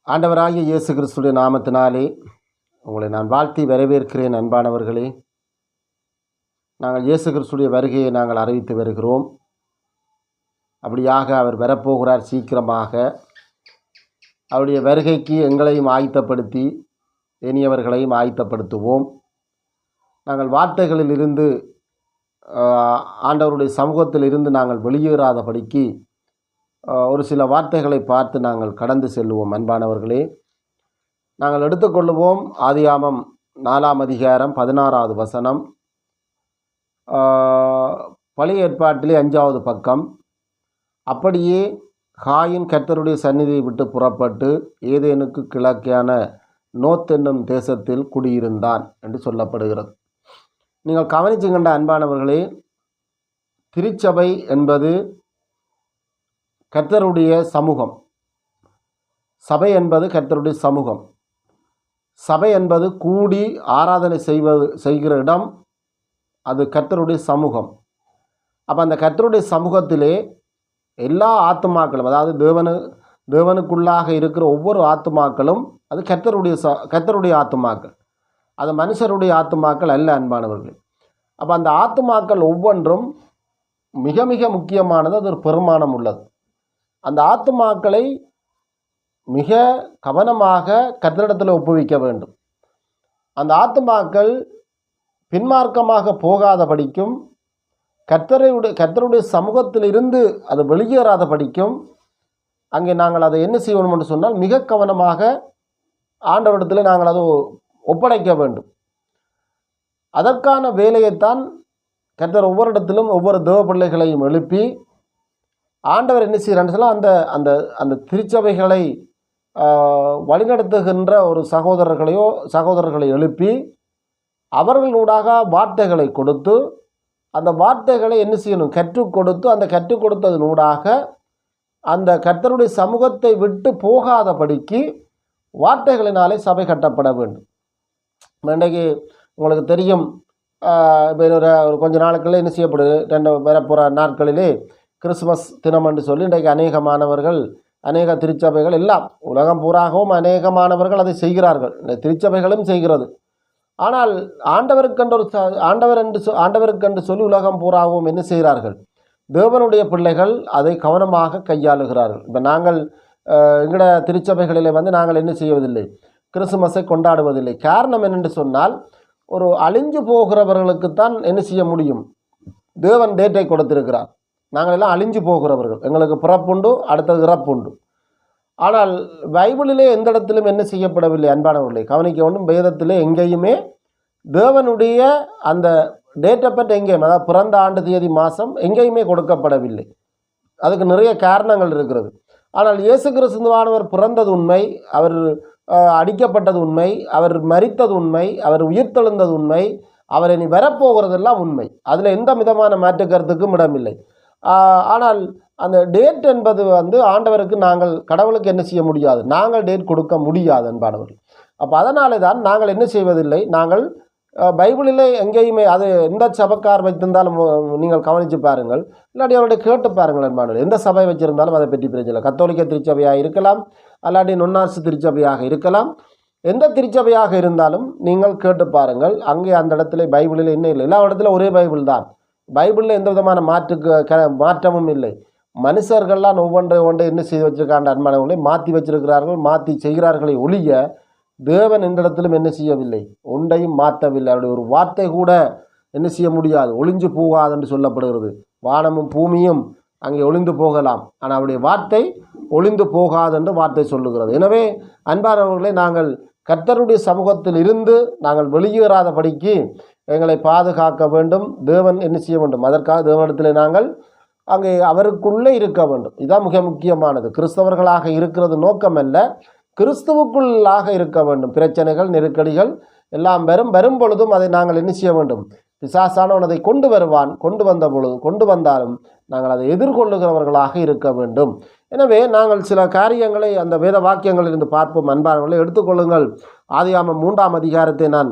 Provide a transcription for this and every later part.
ஆண்டவராகிய இயேசு கிறிஸ்துடைய நாமத்தினாலே உங்களை நான் வாழ்த்தி வரவேற்கிறேன். அன்பானவர்களே, நாங்கள் இயேசு கிறிஸ்துடைய வருகையை நாங்கள் அறிவித்து வருகிறோம். அப்படியாக அவர் வரப்போகிறார் சீக்கிரமாக. அவருடைய வருகைக்கு எங்களையும் ஆயத்தப்படுத்தி இனியவர்களையும் ஆயத்தப்படுத்துவோம். நாங்கள் வார்த்தைகளில் இருந்து ஆண்டவருடைய சமூகத்தில் இருந்து நாங்கள் வெளியேறாதபடிக்கு ஒரு சில வார்த்தைகளை பார்த்து நாங்கள் கடந்து செல்லுவோம். அன்பானவர்களே, நாங்கள் எடுத்துக்கொள்ளுவோம் ஆதியாகமம் 4ஆம் அதிகாரம் 16வது வசனம், பழைய ஏற்பாட்டிலே 5வது பக்கம். அப்படியே காயின் கர்த்தருடைய சந்நிதியை விட்டு புறப்பட்டு ஏதேனுக்கு கிழக்கான நோத் என்னும் தேசத்தில் குடியிருந்தான் என்று சொல்லப்படுகிறது. நீங்கள் கவனிச்சுங்கண்ட அன்பானவர்களே, திருச்சபை என்பது கர்த்தருடைய சமூகம். சபை என்பது கர்த்தருடைய சமூகம். சபை என்பது கூடி ஆராதனை செய்கிற இடம். அது கர்த்தருடைய சமூகம். அப்போ அந்த கர்த்தருடைய சமூகத்திலே எல்லா ஆத்துமாக்களும், அதாவது தேவனுக்குள்ளாக இருக்கிற ஒவ்வொரு ஆத்துமாக்களும் அது கர்த்தருடைய ஆத்துமாக்கள். அது மனுஷருடைய ஆத்துமாக்கள் அல்ல அன்பானவர்கள். அப்போ அந்த ஆத்துமாக்கள் ஒவ்வொன்றும் மிக மிக முக்கியமானது. அது ஒரு பெருமானம் உள்ளது. அந்த ஆத்துமாக்களை மிக கவனமாக கர்த்தரிடத்தில் ஒப்புவிக்க வேண்டும். அந்த ஆத்துமாக்கள் பின்மார்க்கமாக போகாதபடிக்கும், கர்த்தருடைய சமூகத்தில் இருந்து அது வெளியேறாதபடிக்கும் அங்கே நாங்கள் அதை என்ன செய்யணும் என்று சொன்னால் மிக கவனமாக ஆண்டவரிடத்தில் நாங்கள் அதை ஒப்படைக்க வேண்டும். அதற்கான வேலையைத்தான் கர்த்தர் ஒவ்வொரு இடத்திலும் ஒவ்வொரு தேவ பிள்ளைகளையும் எழுப்பி ஆண்டவர் என்ன செய்கிறான்னு சொன்னால் அந்த அந்த அந்த திருச்சபைகளை வழிநடத்துகின்ற ஒரு சகோதரர்களை எழுப்பி அவர்களூடாக வார்த்தைகளை கொடுத்து, அந்த வார்த்தைகளை என்ன செய்யணும், கற்றுக் கொடுத்து, அந்த கற்றுக் கொடுத்ததனூடாக அந்த கர்த்தருடைய சமூகத்தை விட்டு போகாதபடிக்கு வார்த்தைகளினாலே சபை கட்டப்பட வேண்டும். இன்றைக்கு உங்களுக்கு தெரியும், இப்போ ஒரு கொஞ்ச நாளுக்குள்ளே என்ன செய்யப்படுது, வரப்போகிற நாட்களிலே கிறிஸ்துமஸ் தினம் என்று சொல்லி இன்றைக்கு அநேக மாணவர்கள், அநேக திருச்சபைகள் எல்லாம் உலகம் பூராகவும் அநேக மாணவர்கள் அதை செய்கிறார்கள். இந்த திருச்சபைகளும் செய்கிறது. ஆனால் ஆண்டவருக்கென்று சொல்லி உலகம் பூராகவும் என்ன செய்கிறார்கள், தேவனுடைய பிள்ளைகள் அதை கவனமாக கையாளுகிறார்கள். இப்போ நாங்கள் எங்கட திருச்சபைகளிலே நாங்கள் என்ன செய்வதில்லை, கிறிஸ்துமஸை கொண்டாடுவதில்லை. காரணம் என்னென்று சொன்னால், ஒரு அழிஞ்சு போகிறவர்களுக்குத்தான் என்ன செய்ய முடியும், தேவன் டேட்டை கொடுத்திருக்கிறார். நாங்கள் எல்லாம் அழிஞ்சு போகிறவர்கள், எங்களுக்கு பிறப்புண்டு, அடுத்தது இறப்புண்டு. ஆனால் பைபிளிலே எந்த இடத்திலும் என்ன செய்யப்படவில்லை அன்பானவர்களே, கவனிக்க வேண்டும். வேதத்திலே எங்கேயுமே தேவனுடைய அந்த டேட்டை பற்றி எங்கேயும், அதாவது பிறந்த ஆண்டு தேதி மாதம் எங்கேயுமே கொடுக்கப்படவில்லை. அதுக்கு நிறைய காரணங்கள் இருக்கிறது. ஆனால் இயேசு கிறிஸ்துவானவர் பிறந்தது உண்மை, அவர் அடிக்கப்பட்டது உண்மை, அவர் மரித்தது உண்மை, அவர் உயிர்த்தெழுந்தது உண்மை, அவர் இனி வரப்போகிறதெல்லாம் உண்மை. அதில் எந்த விதமான மாற்று கருத்துக்கும் இடமில்லை. ஆனால் அந்த டேட் என்பது ஆண்டவருக்கு கடவுளுக்கு என்ன செய்ய முடியாது, நாங்கள் டேட் கொடுக்க முடியாது அன்பானவர்கள். அப்போ அதனாலே தான் நாங்கள் என்ன செய்வதில்லை, நாங்கள் பைபிளிலே எங்கேயுமே, அது எந்த சபைக்கார் வைத்திருந்தாலும் நீங்கள் கவனித்து பாருங்கள், இல்லாட்டி அவருடைய கேட்டு பாருங்கள் அன்பானவர்கள். எந்த சபை வச்சுருந்தாலும் அதை பற்றி பிரச்சனை இல்லை. கத்தோலிக்க திருச்சபையாக இருக்கலாம், அல்லாட்டி நொன்னார்சு திருச்சபையாக இருக்கலாம், எந்த திருச்சபையாக இருந்தாலும் நீங்கள் கேட்டு பாருங்கள். அங்கே அந்த இடத்துல பைபிளில் என்ன இல்லை, எல்லா இடத்துல ஒரே பைபிள் தான். பைபிளில் எந்த விதமான மாற்றமும் இல்லை. மனுஷர்கள்லாம் ஒவ்வொன்று என்ன செய்து வச்சிருக்காண்ட அன்பானவர்களை மாற்றி வச்சிருக்கிறார்கள், மாற்றி செய்கிறார்களை ஒழிய தேவன் எந்த இடத்திலும் என்ன செய்யவில்லை, ஒன்றையும் மாற்றவில்லை. அவருடைய ஒரு வார்த்தை கூட என்ன செய்ய முடியாது, ஒளிஞ்சு போகாது என்று சொல்லப்படுகிறது. வானமும் பூமியும் அங்கே ஒளிந்து போகலாம், ஆனால் அவருடைய வார்த்தை ஒளிந்து போகாது என்று வார்த்தை சொல்லுகிறது. எனவே அன்பானவர்களை, நாங்கள் கர்த்தருடைய சமூகத்தில் இருந்து நாங்கள் வெளியேறாதபடிக்கு எங்களை பாதுகாக்க வேண்டும். தேவன் என்ன செய்ய வேண்டும், அதற்காக தேவனிடத்தில் நாங்கள் அங்கே அவருக்குள்ளே இருக்க வேண்டும். இதுதான் மிக முக்கியமானது. கிறிஸ்தவர்களாக இருக்கிறது நோக்கமல்ல, கிறிஸ்துவுக்குள்ளாக இருக்க வேண்டும். பிரச்சனைகள், நெருக்கடிகள் எல்லாம் வரும் பொழுதும் அதை நாங்கள் என்ன செய்ய வேண்டும், பிசாசானவன் அதை கொண்டு வந்தாலும் நாங்கள் அதை எதிர்கொள்ளுகிறவர்களாக இருக்க வேண்டும். எனவே நாங்கள் சில காரியங்களை அந்த வேத வாக்கியங்களிலிருந்து பார்ப்போம். அன்பானவர்களை எடுத்துக்கொள்ளுங்கள். ஆதியாகமம் 3ஆம் அதிகாரத்தை நான்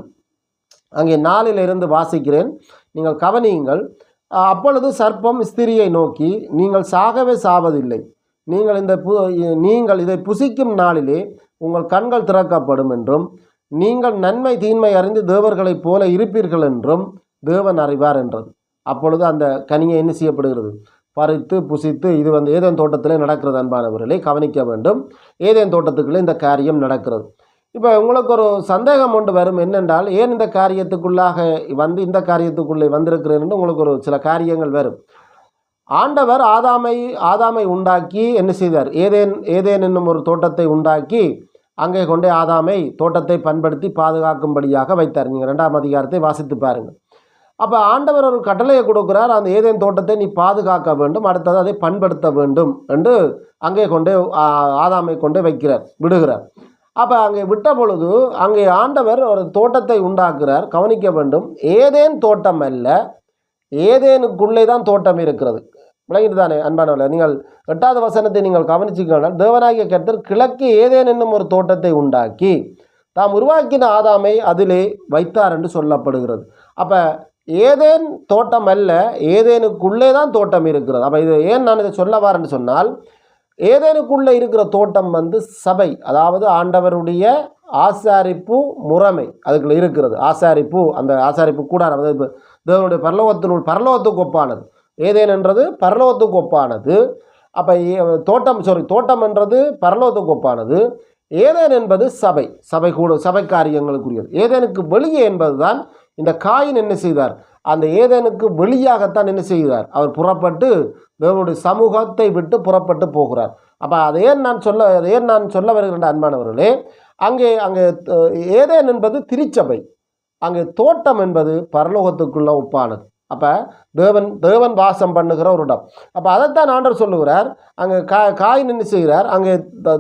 அங்கே 4 வாசிக்கிறேன், நீங்கள் கவனியுங்கள். அப்பொழுது சர்ப்பம் ஸ்திரியை நோக்கி, நீங்கள் சாகவே சாவதில்லை, நீங்கள் இதை புசிக்கும் நாளிலே உங்கள் கண்கள் திறக்கப்படும் என்றும் நீங்கள் நன்மை தீன்மை அறிந்து தேவர்களைப் போல இருப்பீர்கள் என்றும் தேவன் அறிவார் என்றது. அப்பொழுது அந்த கனியை என்ன செய்யப்படுகிறது? பறித்து புசித்து. இது ஏதேன் தோட்டத்திலே நடக்கிறது. அன்பானவர்களை கவனிக்க வேண்டும். ஏதேன் தோட்டத்துக்குள்ளே இந்த காரியம் நடக்கிறது. இப்போ உங்களுக்கு ஒரு சந்தேகம் ஒன்று வரும். என்னென்றால், ஏன் இந்த காரியத்துக்குள்ளாக இந்த காரியத்துக்குள்ளே வந்திருக்கிறேன் என்று உங்களுக்கு ஒரு சில காரியங்கள் வரும். ஆண்டவர் ஆதாமை உண்டாக்கி என்ன செய்தார்? ஏதேன் என்னும் ஒரு தோட்டத்தை உண்டாக்கி அங்கே கொண்டே ஆதாமை தோட்டத்தை பண்படுத்தி பாதுகாக்கும்படியாக வைத்தார். நீங்கள் 2ஆம் அதிகாரத்தை வாசித்து பாருங்கள். அப்போ ஆண்டவர் ஒரு கட்டளையை கொடுக்கிறார். அந்த ஏதேன் தோட்டத்தை நீ பாதுகாக்க வேண்டும், அடுத்தது அதை பண்படுத்த வேண்டும் என்று அங்கே கொண்டே ஆதாமை கொண்டே விடுகிறார். அப்போ அங்கே விட்ட பொழுது அங்கே ஆண்டவர் ஒரு தோட்டத்தை உண்டாக்குறார். கவனிக்க வேண்டும், ஏதேன் தோட்டம் அல்ல, ஏதேனுக்குள்ளே தான் தோட்டம் இருக்கிறது. விளங்கிட்டு தானே அன்பானவர்களே? நீங்கள் 8வது வசனத்தை நீங்கள் கவனிச்சுக்கொண்டால், தேவனாகிய கர்த்தர் கிழக்கு ஏதேன் என்னும் ஒரு தோட்டத்தை உண்டாக்கி தாம் உருவாக்கின ஆதாமை அதிலே வைத்தார் என்று சொல்லப்படுகிறது. அப்போ ஏதேன் தோட்டம் அல்ல, ஏதேனுக்குள்ளே தான் தோட்டம் இருக்கிறது. அப்போ இது ஏன் நான் இதை சொல்ல வரேன்னு சொன்னால், ஏதேனுக்குள்ளே இருக்கிற தோட்டம் சபை, அதாவது ஆண்டவருடைய ஆசாரிப்பு முறைமை அதுக்குள்ள இருக்கிறது. ஆசாரிப்பு, அந்த ஆசாரிப்பு கூடாரம், அதாவது தேவனுடைய பரலோகத்துக்கு ஒப்பானது. ஏதேன் என்றது பரலோகத்துக்கு ஒப்பானது. அப்போ தோட்டம் என்றது பரலோகத்துக்கு ஒப்பானது. ஏதேன் என்பது சபை காரியங்களுக்குரியது. ஏதேனுக்கு வெளியே என்பது தான் இந்த காயின் என்ன செய்தார்? அந்த ஏதேனுக்கு வெளியாகத்தான் என்ன செய்கிறார்? அவர் புறப்பட்டு தேவனுடைய சமூகத்தை விட்டு புறப்பட்டு போகிறார். அப்போ ஏன் நான் சொல்ல வருகின்ற அன்பானவர்களே, அங்கே ஏதேன் என்பது திருச்சபை, அங்கே தோட்டம் என்பது பரலோகத்துக்குள்ள ஒப்பானது. அப்போ தேவன் வாசம் பண்ணுகிற ஒரு இடம். அப்போ அதைத்தான் ஆண்டவர் சொல்லுகிறார். அங்கே காயின் என்ன செய்கிறார்? அங்கே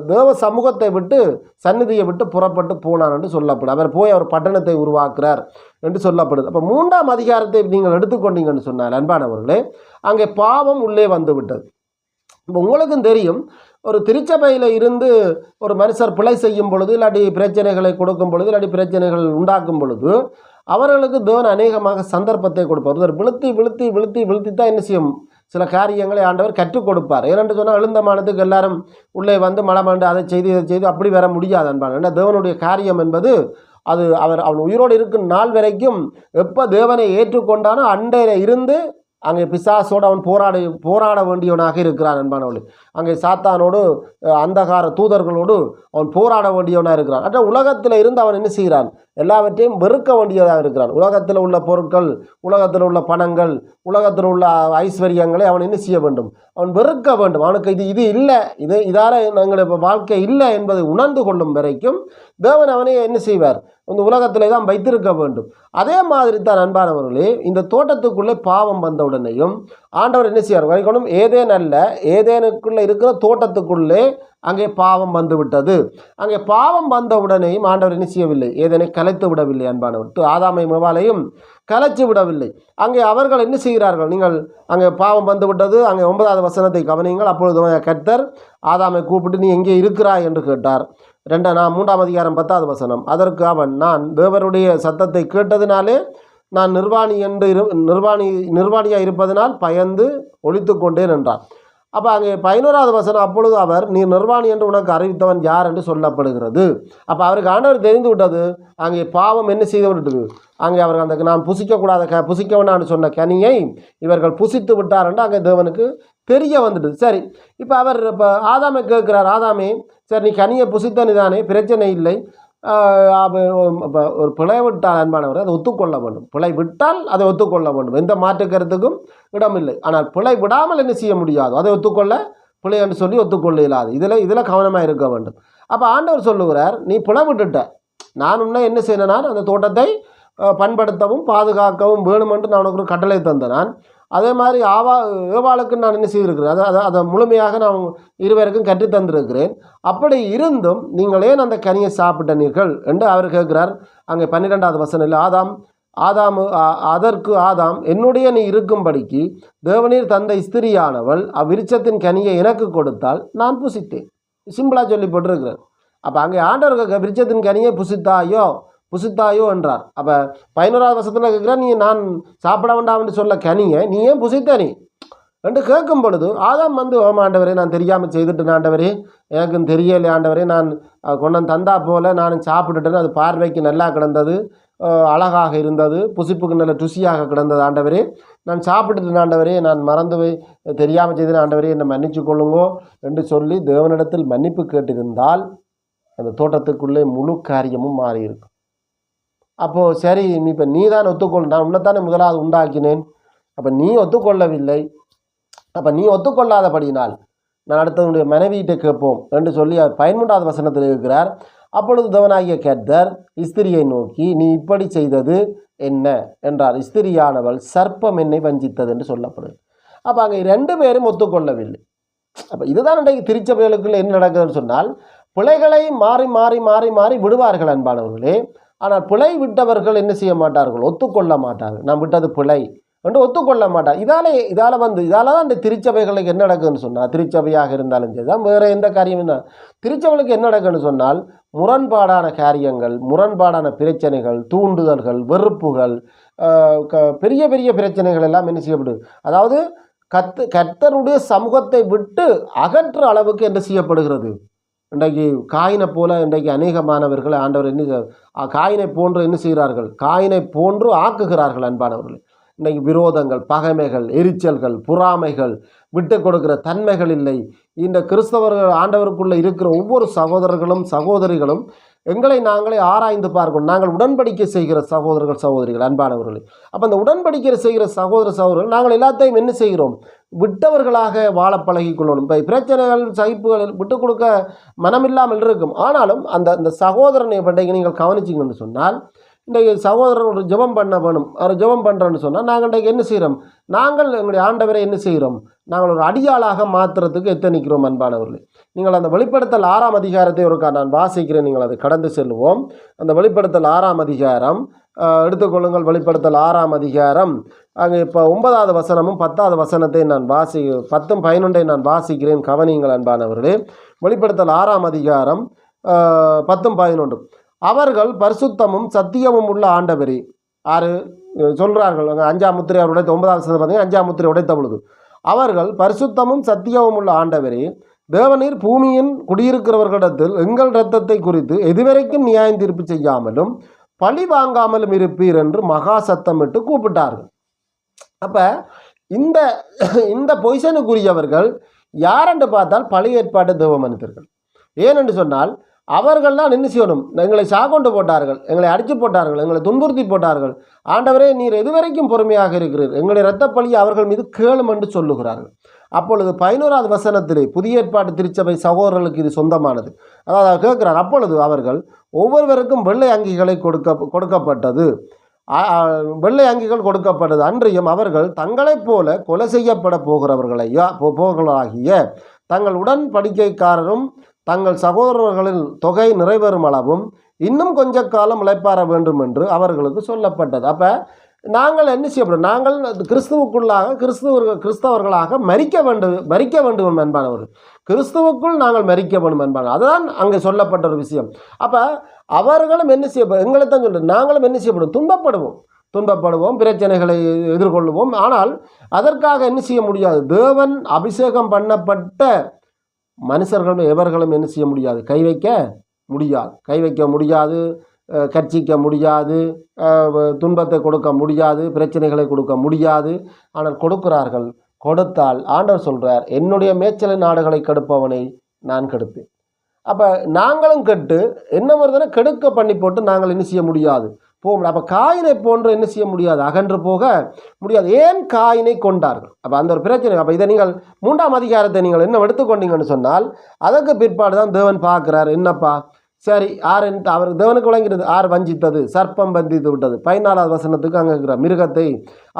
தேவ சமூகத்தை விட்டு சந்நிதியை விட்டு புறப்பட்டு போனான் என்று சொல்லப்படும். அவர் பட்டணத்தை உருவாக்குறார் என்று சொல்லப்படுது. அப்போ 3ஆம் அதிகாரத்தை நீங்கள் எடுத்துக்கொண்டீங்கன்னு சொன்னார் அன்பானவர்களே, அங்கே பாவம் உள்ளே வந்து விட்டது. இப்போ உங்களுக்கும் தெரியும், ஒரு திருச்சபையில் இருந்து ஒரு மனுஷர் பிழை செய்யும் பொழுது, இல்லாட்டி பிரச்சனைகளை கொடுக்கும் பொழுது, இல்லாட்டி பிரச்சனைகள் உண்டாக்கும் பொழுது அவர்களுக்கு தேவன் அநேகமாக சந்தர்ப்பத்தை கொடுப்பார். ஒருவர் விழுத்தி தான் என்ன செய்யும்? சில காரியங்களை ஆண்டவர் கற்றுக் கொடுப்பார். ஏனென்று சொன்னால், எழுந்தமானதுக்கு எல்லாரும் உள்ளே வந்து மலமாண்டு அதை செய்து அப்படி வர முடியாது அன்பான. ஏன்னா தேவனுடைய காரியம் என்பது அது அவன் உயிரோடு இருக்கும் நாள் வரைக்கும் எப்போ தேவனை ஏற்றுக்கொண்டானோ அண்டையில் இருந்து அங்கே பிசாசோடு அவன் போராட வேண்டியவனாக இருக்கிறான் அன்பானவர்களே. அங்கே சாத்தானோடு அந்தகார தூதர்களோடு அவன் போராட வேண்டியவனாக இருக்கிறான். அற்ற உலகத்தில் இருந்து அவன் என்ன செய்கிறான்? எல்லாவற்றையும் வெறுக்க வேண்டியதாக இருக்கிறான். உலகத்தில் உள்ள பொருட்கள், உலகத்தில் உள்ள பணங்கள், உலகத்தில் உள்ள ஐஸ்வர்யங்களை அவன் என்ன செய்ய வேண்டும்? அவன் வெறுக்க வேண்டும். அவனுக்கு இது இல்லை, இதால் எங்களுடைய வாழ்க்கை இல்லை என்பதை உணர்ந்து கொள்ளும் வரைக்கும் தேவன் அவனை என்ன செய்வார்? இந்த உலகத்திலே தான் வைத்திருக்க வேண்டும். அதே மாதிரி தான் அன்பானவர்களே, இந்த தோட்டத்துக்குள்ளே பாவம் வந்த உடனேயும் ஆண்டவர் என்ன செய்வார்? வரைக்கணும் ஏதேன் அல்ல, ஏதேனுக்குள்ளே இருக்கிற தோட்டத்துக்குள்ளே அங்கே பாவம் வந்து விட்டது. அங்கே பாவம் வந்த உடனேயும் ஆண்டவர் என்ன செய்யவில்லை? ஏதேனை கலைத்து விடவில்லை அன்பானவர். ஆதாமை மேவாலையும் கலைச்சு விடவில்லை. அங்கே அவர்கள் என்ன செய்கிறார்கள்? நீங்கள் அங்கே பாவம் வந்து விட்டது. அங்கே 9வது வசனத்தை கவனியுங்கள். அப்பொழுது கர்த்தர் ஆதாமை கூப்பிட்டு, நீ எங்கே இருக்கிறாய் என்று கேட்டார். 3ஆம் அதிகாரம் 10வது வசனம். அதற்கு அவன், நான் தேவருடைய சத்தத்தை கேட்டதினாலே நான் நிர்வாணியாக இருப்பதனால் பயந்து ஒளித்து கொண்டேன் என்றார். அப்போ அங்கே 11வது வசனம். அப்பொழுது அவர், நீ நிர்வாணி என்று உனக்கு அறிவித்தவன் யார் என்று சொல்லப்படுகிறது. அப்போ அவருக்கு ஆண்டவர் தெரிந்து விட்டது. அங்கே பாவம் என்ன செய்து விட்டது? அங்கே அவர்கள் அந்த நான் புசிக்க வேண்டாம்னு சொன்ன கனியை இவர்கள் புசித்து விட்டார் என்று அங்கே தேவனுக்கு தெரிய வந்துடுது. சரி, இப்போ ஆதாமை கேட்கிறார், ஆதாமே சரி நீ கனியை புசித்தனி தானே, பிரச்சனை இல்லை. ஒரு பிழை விட்டால் அன்பானவர் அதை ஒத்துக்கொள்ள வேண்டும். பிழை விட்டால் அதை ஒத்துக்கொள்ள வேண்டும், எந்த மாற்று கருத்துக்கும் இடமில்லை. ஆனால் பிழை விடாமல் என்ன செய்ய முடியாது, அதை பிழை என்று சொல்லி ஒத்துக்கொள்ள இல்லாது. இதில் கவனமாக இருக்க வேண்டும். அப்போ ஆண்டவர் சொல்லுகிறார், நீ பிழை விட்டுட்ட, நான் உன்னை என்ன செய்யணும்? நான் அந்த தோட்டத்தை பண்படுத்தவும் பாதுகாக்கவும் வேணுமென்று நான் உனக்கு ஒரு கட்டளை தந்தேன். அதே மாதிரி ஏவாளுக்கு நான் என்ன செய்திருக்கிறேன்? அதை முழுமையாக நான் இருவருக்கும் கற்றுத்தந்திருக்கிறேன். அப்படி இருந்தும் நீங்கள் ஏன் அந்த கனியை சாப்பிட்டனீர்கள் என்று அவர் கேட்கிறார். அங்கே 12வது வசனில், அதற்கு ஆதாம், என்னுடைய நீ இருக்கும்படிக்கு தேவனீர் தந்த ஸ்திரியானவள் அவ்விருட்சத்தின் கனியை எனக்கு கொடுத்தால் நான் புசித்தேன். சிம்பிளாக சொல்லி போட்டிருக்கிறார். அப்போ அங்கே ஆண்டவர் விருட்சத்தின் கனியை புசித்தாயோ என்றார். அப்போ 11வது வசனத்தில் கேட்குற, நீ நான் சாப்பிட வேண்டாம் என்று சொல்ல கனியை நீ ஏன் புசித்த? நீ என்று கேட்கும் பொழுது ஆதாம் வந்து ஆண்டவரே நான் தெரியாமல் செய்துட்டேன் ஆண்டவரே, எனக்கும் தெரியலை ஆண்டவரே, நான் கொண்டு தந்தா போல் நானும் சாப்பிட்டுட்டேன்னு அது பார்வைக்கு நல்லா கிடந்தது, அழகாக இருந்தது, புசிப்புக்கு நல்ல ருசியாக கிடந்தது ஆண்டவரே, நான் சாப்பிட்டுட்டேன் ஆண்டவரே, நான் மறந்து தெரியாமல் செய்தேன் ஆண்டவரே, என்னை மன்னிச்சு கொள்ளுங்கோ என்று சொல்லி தேவனிடத்தில் மன்னிப்பு கேட்டிருந்தால் அந்த தோட்டத்துக்குள்ளே முழு காரியமும் மாறியிருக்கும். அப்போது சரி, இப்போ நீ தான் ஒத்துக்கொள், நான் உன்னைத்தானே முதலாவது உண்டாக்கினேன், அப்போ நீ ஒத்துக்கொள்ளவில்லை, அப்போ நீ ஒத்துக்கொள்ளாதபடியினால் நான் அடுத்தவனுடைய மனைவியிட்ட கேட்போம் என்று சொல்லி அவர் 13வது வசனத்தில் இருக்கிறார். அப்பொழுது தேவனாகிய கர்த்தர் ஸ்திரியை நோக்கி, நீ இப்படி செய்தது என்ன என்றார். ஸ்திரியானவள் சர்ப்பம் என்னை வஞ்சித்தது என்று சொல்லப்படுது. அப்போ அங்கே 2 பேரும் ஒத்துக்கொள்ளவில்லை. அப்போ இதுதான் இன்றைக்கு திருச்சபைகளுக்குள்ள என்ன நடக்குதுன்னு சொன்னால், பிழைகளை மாறி மாறி மாறி மாறி விடுவார்கள் அன்பானவர்களே. ஆனால் பிழை விட்டவர்கள் என்ன செய்ய மாட்டார்கள், ஒத்துக்கொள்ள மாட்டார்கள். நான் விட்டது பிழை என்று ஒத்துக்கொள்ள மாட்டார். இதால் தான் இந்த திருச்சபைகளுக்கு என்ன நடக்குதுன்னு சொன்னால், திருச்சபையாக இருந்தாலும் சரி தான், வேறு எந்த காரியம் என்ன திருச்சபைகளுக்கு என்ன நடக்குதுன்னு சொன்னால், முரண்பாடான காரியங்கள், முரண்பாடான பிரச்சனைகள், தூண்டுதல்கள், வெறுப்புகள், பெரிய பெரிய பிரச்சனைகள் எல்லாம் என்ன செய்யப்படுது. அதாவது கர்த்தருடைய சமூகத்தை விட்டு அகற்ற அளவுக்கு என்ன செய்யப்படுகிறது. இன்றைக்கு காயினை போல இன்றைக்கு அநேகமானவர்கள் ஆண்டவர் காயினை போன்று என்ன செய்கிறார்கள், காயினை போன்று ஆக்குகிறார்கள் அன்பானவர்கள். இன்றைக்கு விரோதங்கள், பகைமைகள், எரிச்சல்கள், பொறாமைகள், விட்டு கொடுக்கிற தன்மைகள் இல்லை. இந்த கிறிஸ்தவர்கள் ஆண்டவருக்குள்ளே இருக்கிற ஒவ்வொரு சகோதரர்களும் சகோதரிகளும் எங்களை நாங்களே ஆராய்ந்து பார்க்கணும். நாங்கள் உடன்படிக்கை செய்கிற சகோதரர்கள் சகோதரிகள் அன்பானவர்களே. அப்போ அந்த உடன்படிக்கை செய்கிற சகோதரர்கள் நாங்கள் எல்லாத்தையும் என்ன செய்கிறோம், விட்டவர்களாக வாழ பழகி கொள்ளணும். இப்போ பிரச்சனைகள் சகிப்புகள் விட்டு கொடுக்க மனமில்லாமல் இருக்கும். ஆனாலும் அந்த சகோதரனை பண்டைக்கு நீங்கள் கவனிச்சிங்கன்னு சொன்னால், இன்றைக்கு சகோதரர் ஒரு ஜெபம் பண்ண வேணும், அவர் ஜெபம் பண்ணுறோன்னு சொன்னால் நாங்கள் இன்றைக்கு என்ன செய்கிறோம், நாங்கள் எங்களுடைய ஆண்டவரை என்ன செய்கிறோம், நாங்கள் ஒரு அடியாளாக மாற்றுறதுக்கு எத்தனிக்கிறோம் அன்பானவர்களே. நீங்கள் அந்த வெளிப்படுத்தல் 6ஆம் அதிகாரத்தை ஒருக்கா நான் வாசிக்கிறேன், நீங்கள் அதை கடந்து செல்வோம். அந்த வெளிப்படுத்தல் 6ஆம் அதிகாரம் எடுத்துக்கொள்ளுங்கள். வெளிப்படுத்தல் 6ஆம் அதிகாரம் அங்கே இப்போ 9வது வசனமும் 10வது வசனத்தை நான் 10ம் 11 நான் வாசிக்கிறேன், கவனியுங்கள் அன்பானவர்களே. வெளிப்படுத்தல் 6ஆம் அதிகாரம் 10ம் 11. அவர்கள் பரிசுத்தமும் சத்தியமும் உள்ள ஆண்டவரே. ஆறு சொல்கிறார்கள், 5ஆம் முத்திரை அவர் உடைத்த 9வது வசனம் பார்த்தீங்கன்னா 5ஆம் முத்திரை உடைத்த பொழுது, அவர்கள் பரிசுத்தமும் சத்தியமும் உள்ள ஆண்டவரே, தேவநீர் பூமியின் குடியிருக்கிறவர்களிடத்தில் எங்கள் இரத்தத்தை குறித்து எதுவரைக்கும் நியாயம் தீர்ப்பு செய்யாமலும் பழி வாங்காமலும் இருப்பீர் என்று மகா சத்தமிட்டு கூப்பிட்டார்கள். அப்போ இந்த பொசிஷனுக்குரியவர்கள் யாரென்று பார்த்தால் பழைய ஏற்பாட்டு தேவ மனிதர்கள். ஏனென்று சொன்னால் அவர்கள்லாம் என்ன செய்யணும், எங்களை சாகொண்டு போட்டார்கள், எங்களை அடித்து போட்டார்கள், எங்களை துன்புறுத்தி போட்டார்கள். ஆண்டவரே நீர் எதுவரைக்கும் பொறுமையாக இருக்கிறீர், எங்களுடைய இரத்த பழியை அவர்கள் மீது கேளும் என்று சொல்லுகிறார்கள். அப்பொழுது 11வது வசனத்திலே புதிய ஏற்பாட்டு திருச்சபை சகோதரர்களுக்கு இது சொந்தமானது. அதாவது அவர் கேட்கிறார், அப்பொழுது அவர்கள் ஒவ்வொருவருக்கும் வெள்ளை அங்கிகளை கொடுக்கப்பட்டது, வெள்ளை அங்கிகள் கொடுக்கப்பட்டது. அன்றியும் அவர்கள் தங்களைப் போல கொலை செய்யப்பட போகிறவர்களாகிய தங்கள் உடன்படிக்கைக்காரரும் தங்கள் சகோதரர்களின் தொகை நிறைவேறும் அளவும் இன்னும் கொஞ்ச காலம் இளைப்பாற வேண்டும் என்று அவர்களுக்கு சொல்லப்பட்டது. அப்போ நாங்கள் என்ன செய்யப்படும், நாங்கள் கிறிஸ்துவுக்குள்ளாக கிறிஸ்தவர்களாக மரிக்க வேண்டும் என்பானவர்கள். கிறிஸ்துவுக்குள் நாங்கள் மரிக்க வேண்டும் என்பாங்க. அதுதான் அங்கே சொல்லப்பட்ட ஒரு விஷயம். அப்போ அவர்களும் என்ன செய்யப்படும், எங்களை தான் சொல்கிறோம், நாங்களும் என்ன செய்யப்படும், துன்பப்படுவோம், பிரச்சனைகளை எதிர்கொள்வோம். ஆனால் அதற்காக என்ன செய்ய முடியாது, தேவன் அபிஷேகம் பண்ணப்பட்ட மனுஷர்களும் எவர்களும் என்ன செய்ய முடியாது, கை வைக்க முடியாது, கர்ச்சிக்க முடியாது, துன்பத்தை கொடுக்க முடியாது, பிரச்சனைகளை கொடுக்க முடியாது. ஆனால் கொடுக்கிறார்கள். கொடுத்தால் ஆண்டவர் சொல்கிறார், என்னுடைய மேய்ச்சலை நாடுகளை கெடுப்பவனை நான் கெடுப்பேன். அப்போ நாங்களும் கெட்டு என்ன வருதுன்னா கெடுக்க பண்ணி போட்டு நாங்கள் என்ன செய்ய முடியாது, போக முடியாது. அப்போ காயினை போன்று என்ன செய்ய முடியாது, அகன்று போக முடியாது. ஏன் காயினை கொண்டார்கள்? அப்போ அந்த ஒரு பிரச்சனை. அப்போ இதை நீங்கள் 3ஆம் அதிகாரத்தை நீங்கள் என்ன எடுத்துக்கொண்டீங்கன்னு சொன்னால், அதற்கு பிற்பாடு தான் தேவன் பார்க்குறார், என்னப்பா சரி அவர் தேவனுக்கு விளங்கிறது, வஞ்சித்தது, சர்ப்பம் வஞ்சித்து விட்டது. 14வது வசனத்துக்கு அங்கே இருக்கிற மிருகத்தை,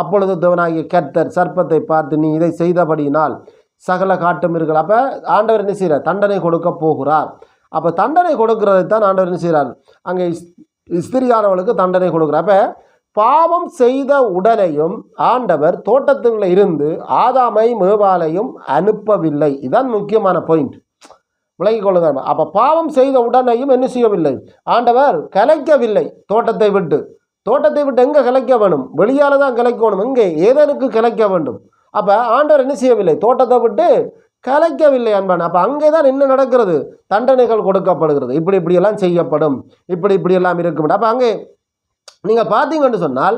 அப்பொழுது தேவனாகிய கர்த்தர் சர்ப்பத்தை பார்த்து, நீ இதை செய்தபடியினால் சகல காட்டு மிருகங்கள். அப்போ ஆண்டவர் என்ன செய்கிறார், தண்டனை கொடுக்க போகிறார். அப்போ தண்டனை கொடுக்கறதைத்தான் ஆண்டவர் என்ன செய்கிறார், அங்கே ஸ்திரியானவளுக்கு தண்டனை கொடுக்குறார். அப்போ பாவம் செய்த உடலையும் ஆண்டவர் தோட்டத்தில் இருந்து ஆதாமை மேவாலையும் அனுப்பவில்லை. இதுதான் முக்கியமான பாயிண்ட், விலகிக் கொள்ளுங்க. அப்போ பாவம் செய்த உடனேயும் என்ன செய்யவில்லை, ஆண்டவர் கலைக்கவில்லை. தோட்டத்தை விட்டு எங்கே கலைக்க வேணும், வெளியால் தான் கலைக்கணும். எங்கே, ஏதனுக்கு கலைக்க வேண்டும். அப்போ ஆண்டவர் என்ன செய்யவில்லை, தோட்டத்தை விட்டு கலைக்கவில்லை அன்பான. அப்போ அங்கே தான் என்ன நடக்கிறது, தண்டனைகள் கொடுக்கப்படுகிறது, இப்படி இப்படியெல்லாம் செய்யப்படும், இப்படியெல்லாம் இருக்கும். அப்போ அங்கே நீங்கள் பார்த்தீங்கன்னு சொன்னால்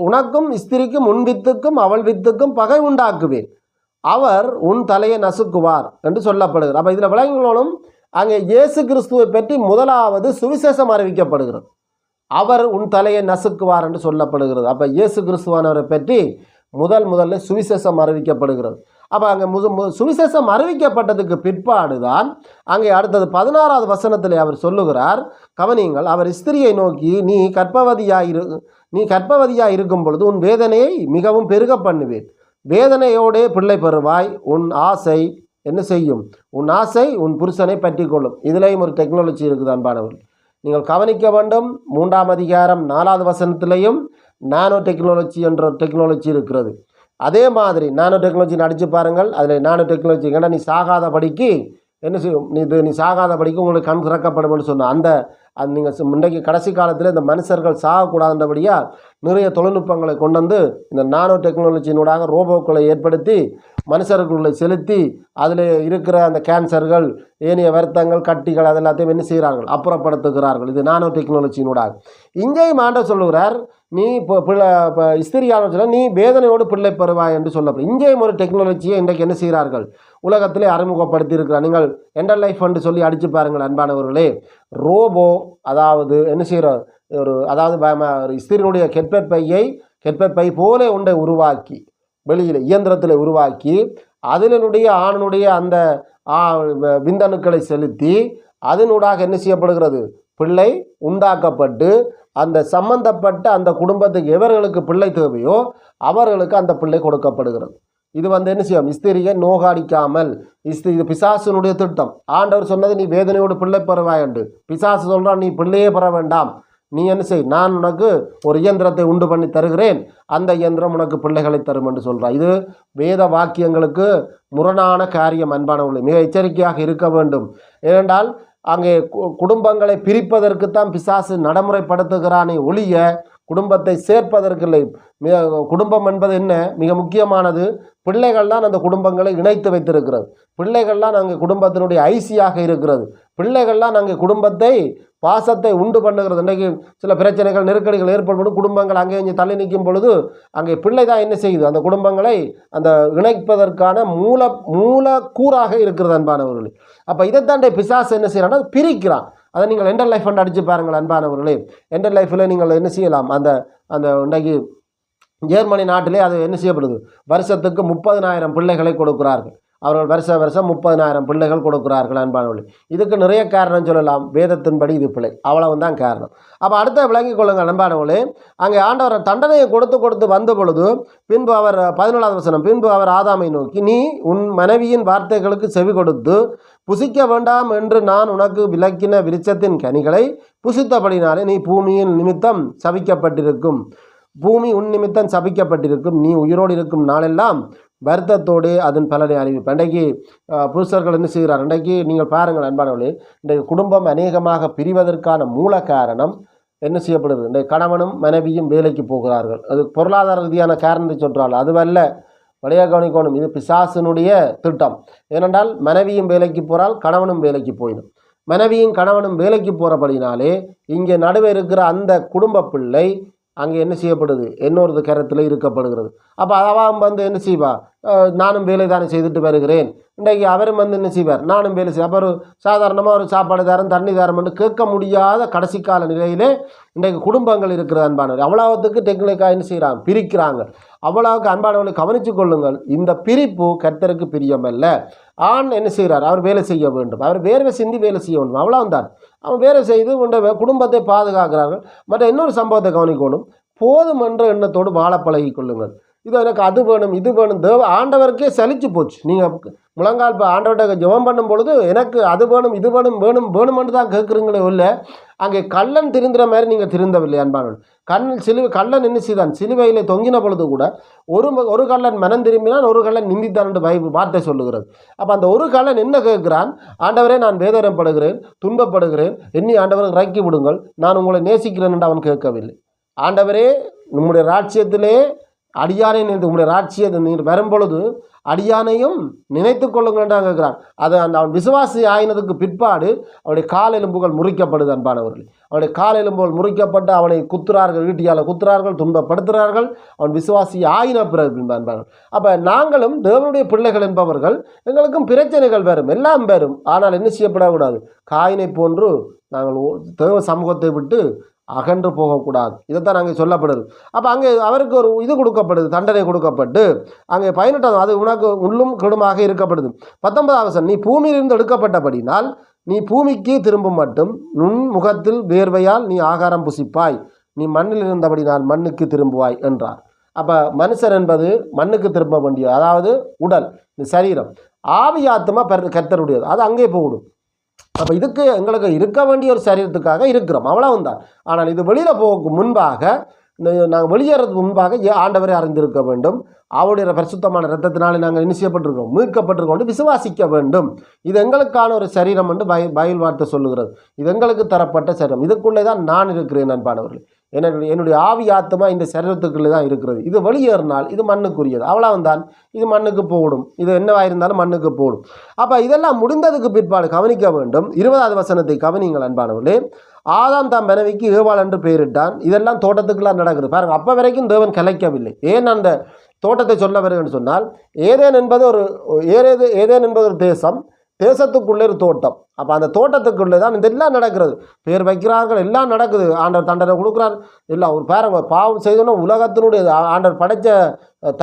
உனக்கும் ஸ்திரிக்கும் உன் வித்துக்கும் அவள் வித்துக்கும் பகை உண்டாக்குவேன், அவர் உன் தலையை நசுக்குவார் என்று சொல்லப்படுகிறது. அப்போ இதில் விளங்குகளும் அங்கே இயேசு கிறிஸ்துவை பற்றி முதலாவது சுவிசேஷம் அறிவிக்கப்படுகிறது. அவர் உன் தலையை நசுக்குவார் என்று சொல்லப்படுகிறது. அப்போ இயேசு கிறிஸ்துவானவரை பற்றி முதல்ல சுவிசேஷம் அறிவிக்கப்படுகிறது. அப்போ அங்கே சுவிசேஷம் அறிவிக்கப்பட்டதுக்கு பிற்பாடு தான் அங்கே அடுத்தது 16வது வசனத்தில் அவர் சொல்லுகிறார், கவனியுங்கள், அவர் ஸ்திரியை நோக்கி நீ கர்ப்பவதியாக இருக்கும் பொழுது உன் வேதனையை மிகவும் பெருக பண்ணுவேன், வேதனையோடே பிள்ளை பெறுவாய், உன் ஆசை என்ன செய்யும், உன் ஆசை உன் புருஷனை பற்றி கொள்ளும். இதுலேயும் ஒரு டெக்னாலஜி இருக்குது அன்பானவர்கள், நீங்கள் கவனிக்க வேண்டும். 3ஆம் அதிகாரம் 4வது வசனத்திலையும் நானோ டெக்னாலஜி என்ற டெக்னாலஜி இருக்கிறது. அதே மாதிரி நானோ டெக்னாலஜி அடித்து பாருங்கள். அதில் நானோ டெக்னாலஜி ஏன்னா நீ சாகாதபடிக்கு என்ன செய்யும், நீ சாகாதபடிக்கு உங்களுக்கு கண் திறக்கப்படும்னு சொன்ன அந்த நீங்கள் இன்றைக்கு கடைசி காலத்தில் இந்த மனுஷர்கள் சாகக்கூடாதபடியாக நிறைய தொழில்நுட்பங்களை கொண்டு வந்து இந்த நானோ டெக்னாலஜியினூடாக ரோபோக்களை ஏற்படுத்தி மனுஷர்களுக்குள்ளே செலுத்தி அதில் இருக்கிற அந்த கேன்சர்கள், ஏனைய வருத்தங்கள், கட்டிகள் அதெல்லாத்தையும் என்ன செய்கிறார்கள், அப்புறப்படுத்துகிறார்கள். இது நானோ டெக்னாலஜியினூடாக. இங்கேயும் ஆண்டவர் சொல்லுகிறார், நீ இப்போ ஸ்திரியான சொல்ல நீ வேதனையோடு பிள்ளை பெறுவாய் என்று சொல்லப்படும். இங்கேயும் ஒரு டெக்னாலஜியை இன்றைக்கு என்ன செய்கிறார்கள், உலகத்திலே அறிமுகப்படுத்தி இருக்கிறார். நீங்கள் எண்டர் லைஃப் என்று சொல்லி அடித்து பாருங்கள் அன்பானவர்களே. ரோபோ அதாவது என்ன செய்கிற அதாவது ஸ்திரியினுடைய கெற்பை போல ஒன்றை உருவாக்கி வெளியில் இயந்திரத்தில் உருவாக்கி அதினுடைய ஆணனுடைய அந்த விந்தணுக்களை செலுத்தி அதனூடாக என்ன செய்யப்படுகிறது, பிள்ளை உண்டாக்கப்பட்டு அந்த சம்பந்தப்பட்ட அந்த குடும்பத்துக்கு எவர்களுக்கு பிள்ளை தேவையோ அவர்களுக்கு அந்த பிள்ளை கொடுக்கப்படுகிறது. இது என்ன செய்யும், ஸ்திரியை நோகாடிக்காமல் இது பிசாசுனுடைய திட்டம். ஆண்டவர் சொன்னது நீ வேதனையோடு பிள்ளை பெறுவாய் என்று. பிசாசு சொல்கிறான் நீ பிள்ளையே பெற வேண்டாம், நீ என்ன செய், நான் உனக்கு ஒரு இயந்திரத்தை உண்டு பண்ணி தருகிறேன், அந்த இயந்திரம் உனக்கு பிள்ளைகளை தரும் என்று சொல்கிறான். இது வேத வாக்கியங்களுக்கு முரணான காரியம் அன்பானவர்களே, மிக எச்சரிக்கையாக இருக்க வேண்டும். ஏனென்றால் அங்கே குடும்பங்களை பிரிப்பதற்குத்தான் பிசாசு நடைமுறைப்படுத்துகிறானே ஒழிய குடும்பத்தை சேர்ப்பதற்கில்லை. குடும்பம் என்பது என்ன, மிக முக்கியமானது. பிள்ளைகள் தான் அந்த குடும்பங்களை இணைத்து வைத்திருக்கிறது. பிள்ளைகள் தான் அங்கே குடும்பத்தினுடைய ஐசியாக இருக்கிறது. பிள்ளைகள் தான் அங்கே குடும்பத்தை பாசத்தை உண்டு பண்ணுகிறது. இன்றைக்கு சில பிரச்சனைகள், நெருக்கடிகள் ஏற்படும், குடும்பங்கள் அங்கே இங்கே தள்ளி நிற்கும் பொழுது அங்கே பிள்ளை தான் என்ன செய்யுது, அந்த குடும்பங்களை அந்த இணைப்பதற்கான மூலக்கூறாக இருக்கிறது அன்பானவர்களே. அப்போ இதைத்தாண்டே பிசாசு என்ன செய்யறான்னா பிரிக்கிறான். அதை நீங்கள் எண்டர் லைஃப் ஃபண்ட் அடித்து பாருங்கள் அன்பானவர்களே. எண்டர் லைஃப்பில் நீங்கள் என்ன செய்யலாம், அந்த இன்றைக்கு ஜெர்மனி நாட்டிலே அது என்ன செய்யப்படுது, வருஷத்துக்கு 30,000 பிள்ளைகளை கொடுக்கிறார்கள். அவர்கள் வருஷம் 30,000 பிள்ளைகள் கொடுக்கிறார்கள் அன்பானவர்களே. இதுக்கு நிறைய காரணம் சொல்லலாம், வேதத்தின்படி இது பிள்ளை, அவ்வளவுதான் காரணம். அப்போ அடுத்த விளங்கிக் கொள்ளுங்கள் அன்பானவர்களே. அங்கே ஆண்டவர் தண்டனையை கொடுத்து வந்த பொழுது பின்பு அவர் 14வது வசனம், பின்பு அவர் ஆதாமை நோக்கி நீ உன் மனைவியின் வார்த்தைகளுக்கு செவி கொடுத்து புசிக்க வேண்டாம் என்று நான் உனக்கு விலக்கின விருட்சத்தின் கனிகளை புசித்தபடினாலே நீ பூமியின் நிமித்தம் சபிக்கப்பட்டிருக்கும், பூமி உன் நிமித்தம் சபிக்கப்பட்டிருக்கும், நீ உயிரோடு இருக்கும் நாளெல்லாம் வருத்தத்தோடு அதன் பலனை அறிவிப்பேன். இன்றைக்கு புருஷர்கள் என்ன செய்கிறார், இன்றைக்கு நீங்கள் பாருங்கள் அன்பானவர்களே, இன்றைக்கு குடும்பம் அநேகமாக பிரிவதற்கான மூல காரணம் என்ன செய்யப்படுகிறது, இன்றைக்கு கணவனும் மனைவியும் வேலைக்கு போகிறார்கள். அது பொருளாதார ரீதியான காரணத்தை சொல்கிறார்கள், அதுவல்ல, வழியாக கவனிக்கணும். இது பிசாசினுடைய திட்டம். ஏனென்றால் மனைவியும் வேலைக்கு போகிறாள், கணவனும் வேலைக்கு போயிடும். மனைவியும் கணவனும் வேலைக்கு போகிறபடினாலே இங்கே நடுவே இருக்கிற அந்த குடும்ப பிள்ளை அங்கே என்ன செய்யப்படுது, இன்னொரு கரத்தில் இருக்கப்படுகிறது. அப்போ அவன் என்ன செய்வா, நானும் வேலை தானே செய்துட்டு வருகிறேன், இன்றைக்கு அவரும் என்ன செய்வார், நானும் வேலை செய்ய, அப்போ ஒரு சாதாரணமாக ஒரு சாப்பாடு தரம் தண்ணி தரம் என்று கேட்க முடியாத கடைசி கால நிலையிலே இன்றைக்கு குடும்பங்கள் இருக்கிறது அன்பானவர். அவ்வளவுக்கு டெக்னிக்காக என்ன செய்கிறாங்க, பிரிக்கிறாங்க. அவ்வளவுக்கு அன்பானவர்களை கவனித்து கொள்ளுங்கள். இந்த பிரிப்பு கர்த்தருக்கு பிரியமல்ல. ஆண் என்ன செய்கிறார், அவர் வேலை செய்ய வேண்டும், அவர் வேர்வை சிந்தி வேலை செய்ய வேண்டும், அவ்வளவுதான். அவன் வேலை செய்து உண்ட குடும்பத்தை பாதுகாக்கிறார்கள். மற்ற இன்னொரு சம்பவத்தை கவனிக்கணும், போதும் என்ற எண்ணத்தோடு வாழ பழகி கொள்ளுங்கள். இது எனக்கு அது வேணும் இது வேணும், ஆண்டவருக்கே சலிச்சு போச்சு. நீங்கள் முழங்கால் ஆண்டவர்கிட்ட ஜெபம் பண்ணும் பொழுது எனக்கு அது வேணும் இது வேணும் வேணுமென்று தான் கேட்குறீங்களே இல்லை, அங்கே கள்ளன் திருந்துற மாதிரி நீங்கள் திருந்தவில்லை அன்பானவன். கள்ளன் என்ன செய்தான், சிலுவையில் தொங்கின பொழுது கூட ஒரு கள்ளன் மனம் திரும்பினான், ஒரு கள்ளன் நிந்தித்தான் என்று வார்த்தை சொல்லுகிறது. அப்போ அந்த ஒரு கள்ளன் என்ன கேட்கிறான், ஆண்டவரே நான் வேதனைப்படுகிறேன், துன்பப்படுகிறேன், எண்ணி ஆண்டவரை இறக்கி விடுங்கள், நான் உங்களை நேசிக்கிறேன் என்று அவன் கேட்கவில்லை. ஆண்டவரே நம்முடைய ராஜ்யத்திலே அடியானை நினைத்து உங்களுடைய ராட்சியத்தை நீங்கள் வரும்பொழுது அடியானையும் நினைத்து கொள்ளுங்கள்ன்றாங்க கேட்குறான். அது அவன் விசுவாசி ஆயினதுக்கு பிற்பாடு அவனுடைய கால் எலும்புகள் முறிக்கப்படுது. அன்பானவர்கள், அவனுடைய கால் எலும்புகள் முறிக்கப்பட்டு அவனை குத்துறார்கள், ஈட்டியால் குத்துறார்கள், துன்பப்படுத்துகிறார்கள். அவன் விசுவாசி ஆயின பிறகு அன்பானவர்கள். அப்போ நாங்களும் தேவனுடைய பிள்ளைகள் என்பவர்கள் எங்களுக்கும் பிரச்சனைகள் வரும், எல்லாம் வரும். ஆனால் என்ன செய்யப்படக்கூடாது? காயினை போன்று நாங்கள் தேவ சமூகத்தை விட்டு அகன்று போகக்கூடாது. இதைத்தான் அங்கே சொல்லப்படுது. அப்போ அங்கே அவருக்கு ஒரு இது கொடுக்கப்படுது, தண்டனை கொடுக்கப்பட்டு அங்கே 18 அது உனக்கு உள்ளும் கெடுமாக இருக்கப்படுது. 19 நீ பூமியிலிருந்து எடுக்கப்பட்டபடினால் நீ பூமிக்கு திரும்பும் மட்டும் நுண் முகத்தில் வேர்வையால் நீ ஆகாரம் புசிப்பாய், நீ மண்ணில் இருந்தபடினால் மண்ணுக்கு திரும்புவாய் என்றார். அப்போ மனுஷன் என்பது மண்ணுக்கு திரும்ப வேண்டிய, அதாவது உடல், இந்த சரீரம், ஆவி ஆத்மா கர்த்தருடையது, அது அங்கே போகணும். அப்போ இதுக்கு எங்களுக்கு இருக்க வேண்டிய ஒரு சரீரத்துக்காக இருக்கிறோம், அவ்வளவுதான். ஆனால் இது வெளியில் போக முன்பாக, நாங்கள் வெளியேறதுக்கு முன்பாக ஆண்டவரை அறிந்திருக்க வேண்டும். அவருடைய பரிசுத்தமான இரத்தத்தினாலே நாங்கள் என்ன செய்யப்பட்டிருக்கோம்? மீட்கப்பட்டிருக்கோம், விசுவாசிக்க வேண்டும். இது எங்களுக்கான ஒரு சரீரம் என்று பைபிள் வார்த்தை சொல்லுகிறது. இது எங்களுக்கு தரப்பட்ட சரீரம், இதுக்குள்ளே தான் நான் இருக்கிறேன் அன்பானவர்கள். என்னுடைய ஆவி ஆத்மா இந்த சரீரத்துக்குள்ளே தான் இருக்கிறது. இது வெளியேறினால் இது மண்ணுக்குரியது, அவ்வளவுதான். இது மண்ணுக்கு போடும், இது என்னவாயிருந்தாலும் மண்ணுக்கு போடும். அப்போ இதெல்லாம் முடிந்ததுக்கு பிற்பாடு கவனிக்க வேண்டும். 20 கவனிங்கள் அன்பானவர்களே. ஆதாம் தாம் மனைவிக்கு ஏவாள் என்று பெயரிட்டான். இதெல்லாம் தோட்டத்துக்குலாம் நடக்குது பாருங்கள். அப்போ வரைக்கும் தேவன் கலைக்கவில்லை. ஏன் அந்த தோட்டத்தை சொல்ல வருகிறேன்னு சொன்னால், ஏதேன் என்பது ஒரு தேசம், தேசத்துக்குள்ளே ஒரு தோட்டம். அப்போ அந்த தோட்டத்துக்குள்ளே தான் இதெல்லாம் நடக்கிறது. பேர் வைக்கிறார்கள், எல்லாம் நடக்குது. ஆண்டவர் தண்டனை கொடுக்குறார், எல்லாம் ஒரு பாருங்க. பாவம் செய்தோன்னா உலகத்தினுடைய ஆண்டவர் படைத்த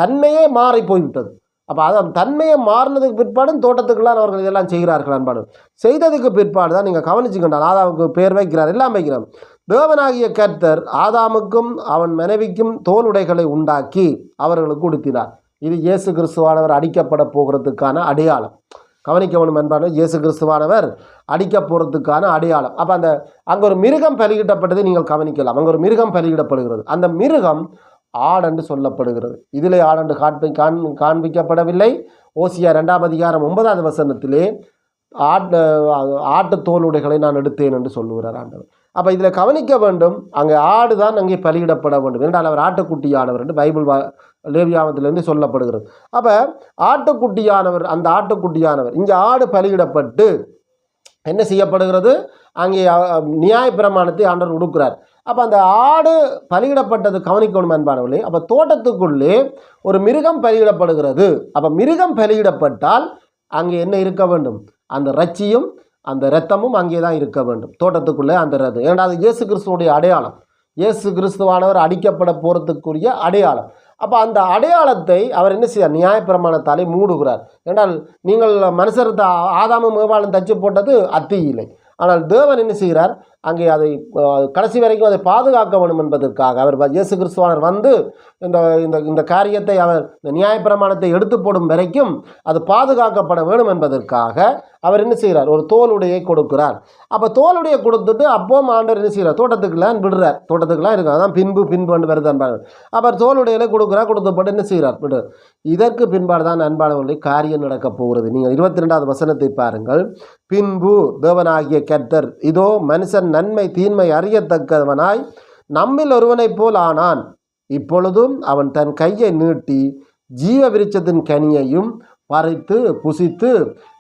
தன்மையே மாறி போய்விட்டது. அப்போ அதை தன்மையை மாறினதுக்கு பிற்பாடும் தோட்டத்துக்குள்ளான் அவர்கள் இதெல்லாம் செய்கிறார்கள் அன்பாடு. செய்ததுக்கு பிற்பாடு தான் நீங்கள் கவனிச்சுக்கின்றால் ஆதாமுக்கு பேர் வைக்கிறார், எல்லாம் வைக்கிறார். தேவனாகிய கர்த்தர் ஆதாமுக்கும் அவன் மனைவிக்கும் தோல் உடைகளை உண்டாக்கி அவர்களுக்கு உடுத்தினார். இது இயேசு கிறிஸ்துவானவர் அடிக்கப்பட போகிறதுக்கான அடையாளம். கவனிக்க வேணும் என்பார். இயேசு கிறிஸ்துவானவர் அடிக்க போகிறதுக்கான அடையாளம். அப்போ அங்கே ஒரு மிருகம் பலியிடப்பட்டதை நீங்கள் கவனிக்கலாம். அங்கே ஒரு மிருகம் பலியிடப்படுகிறது. அந்த மிருகம் ஆடென்று சொல்லப்படுகிறது. இதிலே ஆடென்று காண்பிக்கப்படவில்லை. ஓசியா 2 ஆட்டு தோலுடைகளை நான் எடுத்தேன் என்று சொல்லுகிறார் ஆண்டவர். அப்போ இதில் கவனிக்க வேண்டும், அங்கே ஆடு தான் அங்கே பலியிடப்பட வேண்டும் என்றால் அவர் ஆட்டுக்குட்டியானவர் என்று பைபிள் லேவியாமத்திலிருந்து சொல்லப்படுகிறது. அப்போ ஆட்டுக்குட்டியானவர், அந்த ஆட்டுக்குட்டியானவர் இங்கே ஆடு பலியிடப்பட்டு என்ன செய்யப்படுகிறது? அங்கே நியாயப்பிரமாணத்தை ஆண்டவர் கொடுக்கிறார். அப்போ அந்த ஆடு பலியிடப்பட்டது கவனிக்கணும் அன்பானவர்களே. அப்போ தோட்டத்துக்குள்ளே ஒரு மிருகம் பலியிடப்படுகிறது. அப்போ மிருகம் பலியிடப்பட்டால் அங்கே என்ன இருக்க வேண்டும்? அந்த ரட்சியும் அந்த இரத்தமும் அங்கே தான் இருக்க வேண்டும், தோட்டத்துக்குள்ளே அந்த ரத்தம். ஏன்னா அது இயேசு கிறிஸ்துவோடைய அடையாளம். இயேசு கிறிஸ்துவானவர் அடிக்கப்பட போகிறதுக்குரிய அடையாளம். அப்போ அந்த அடையாளத்தை அவர் என்ன செய்யார்? நியாயப்பிரமாணத்தாலே மூடுகிறார். என்றால் நீங்கள் மனுஷரத்தை ஆதாமும் ஏவாளும் தச்சு போட்டது அத்தியில்லை. ஆனால் தேவன் என்ன செய்கிறார்? அங்கே அதை கடைசி வரைக்கும் அதை பாதுகாக்க வேண்டும் என்பதற்காக அவர் இயேசு கிறிஸ்துவானர் வந்து இந்த காரியத்தை அவர் இந்த நியாயப்பிரமாணத்தை எடுத்து போடும் வரைக்கும் அது பாதுகாக்கப்பட வேண்டும் என்பதற்காக அவர் என்ன செய்கிறார்? ஒரு தோலுடையை கொடுக்கிறார். அப்போ தோலுடைய கொடுத்துட்டு அப்போவும் ஆண்டவர் என்ன செய்கிறார்? தோட்டத்துக்குலாம் விடுறார். தோட்டத்துக்குலாம் இருக்கு, அதான் பின்பு வருது அன்பானவர். அப்போ தோலுடையில கொடுக்குறார், கொடுத்தப்பட்டு என்ன செய்கிறார்? விடு. இதற்கு பின்பாடு தான் அன்பானவர்களுடைய காரியம் நடக்கப் போகிறது. நீங்கள் 22 பாருங்கள். பின்பு தேவனாகிய கர்த்தர் இதோ மனுஷன் நன்மை தீன்மை அறியத்தக்கவனாய் நம்மில் ஒருவனைப் போல் ஆனான். இப்பொழுதும் அவன் தன் கையை நீட்டி ஜீவ விருட்சத்தின் கனியையும் பறித்து புசித்து